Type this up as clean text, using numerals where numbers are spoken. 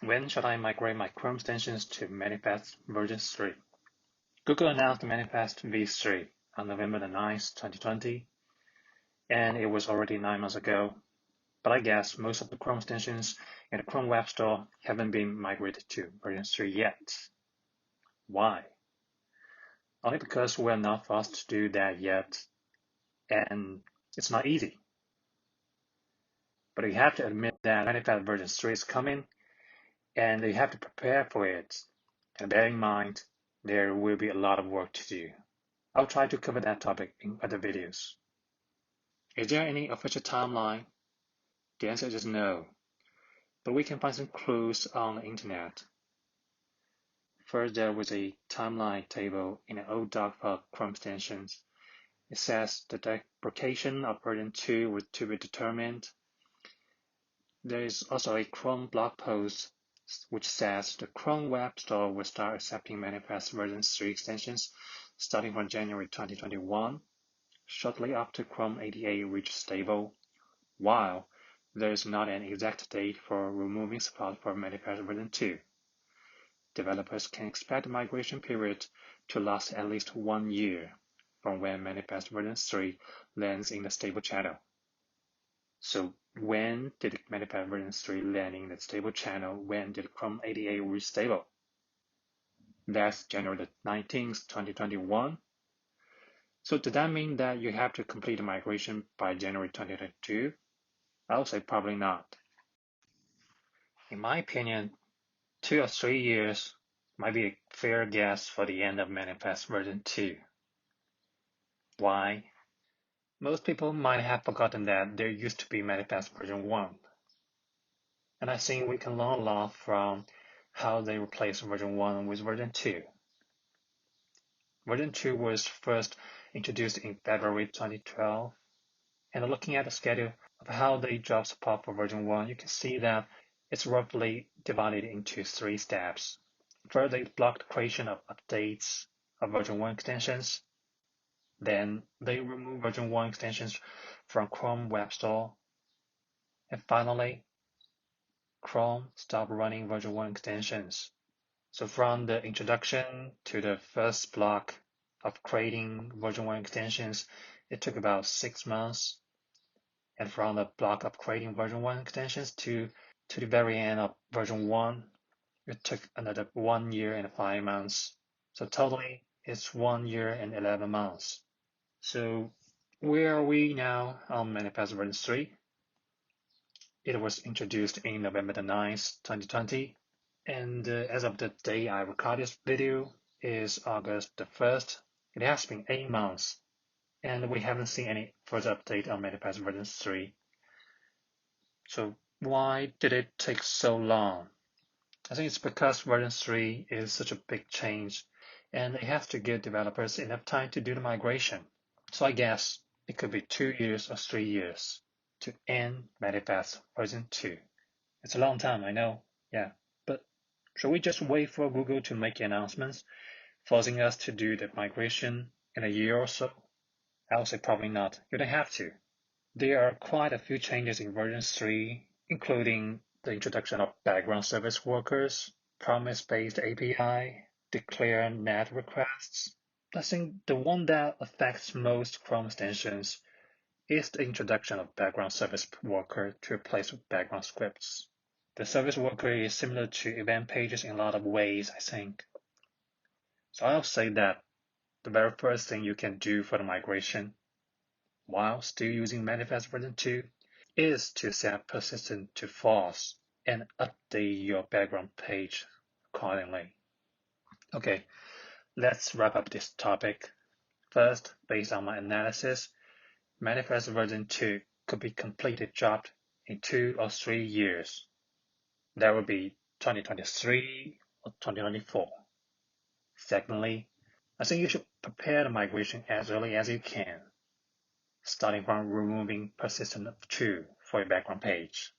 When should I migrate my Chrome extensions to Manifest version 3? Google announced Manifest v3 on November the 9th, 2020, and it was already 9 months ago. But I guess most of the Chrome extensions in the Chrome Web Store haven't been migrated to version 3 yet. Why? Only because we're not forced to do that yet, and it's not easy. But you have to admit that Manifest version 3 is coming, and you have to prepare for it. And bear in mind, there will be a lot of work to do. I'll try to cover that topic in other videos. Is there any official timeline? The answer is no, but we can find some clues on the internet. First, there was a timeline table in an old doc for Chrome extensions. It says the deprecation of version 2 was to be determined. There is also a Chrome blog post which says the Chrome Web Store will start accepting Manifest version 3 extensions starting from January 2021, shortly after Chrome 88 reaches stable, while there is not an exact date for removing support for Manifest version 2. Developers can expect the migration period to last at least 1 year from when Manifest version 3 lands in the stable channel. So when did Manifest version 3 land in the stable channel? When did Chrome 88 reach stable? That's January 19th, 2021. So does that mean that you have to complete the migration by January 2022? I would say probably not. In my opinion, 2 or 3 years might be a fair guess for the end of Manifest version 2. Why? Most people might have forgotten that there used to be Manifest version 1. And I think we can learn a lot from how they replaced version 1 with version 2. Version 2 was first introduced in February 2012, and looking at the schedule of how they drop support for version 1, you can see that it's roughly divided into 3 steps. First, they block the creation of updates of version 1 extensions. Then, they remove version 1 extensions from Chrome Web Store. And finally, Chrome stopped running version 1 extensions. So from the introduction to the first block of creating version 1 extensions, it took about 6 months. And from the block of creating version 1 extensions to the very end of version 1, it took another 1 year and 5 months. So totally, it's 1 year and 11 months. So where are we now on Manifest version 3? It was introduced in November the 9th, 2020. And as of the day I record this video is August the 1st. It has been 8 months. And we haven't seen any further update on Manifest version 3. So why did it take so long? I think it's because version 3 is such a big change, and it has to give developers enough time to do the migration. So I guess it could be 2 years or 3 years to end Manifest version 2. It's a long time, I know, yeah. But should we just wait for Google to make announcements, forcing us to do the migration in a year or so? I would say probably not. You don't have to. There are quite a few changes in version 3, including the introduction of background service workers, promise-based API, declare net requests. I think the one that affects most Chrome extensions is the introduction of background service worker to replace background scripts. The service worker is similar to event pages in a lot of ways, I think. So I'll say that the very first thing you can do for the migration while still using Manifest version 2 is to set persistent to false and update your background page accordingly. Okay, let's wrap up this topic. First, based on my analysis, Manifest version 2 could be completely dropped in 2 or 3 years. That would be 2023 or 2024. Secondly, I think you should prepare the migration as early as you can, starting from removing persistent to for your background page.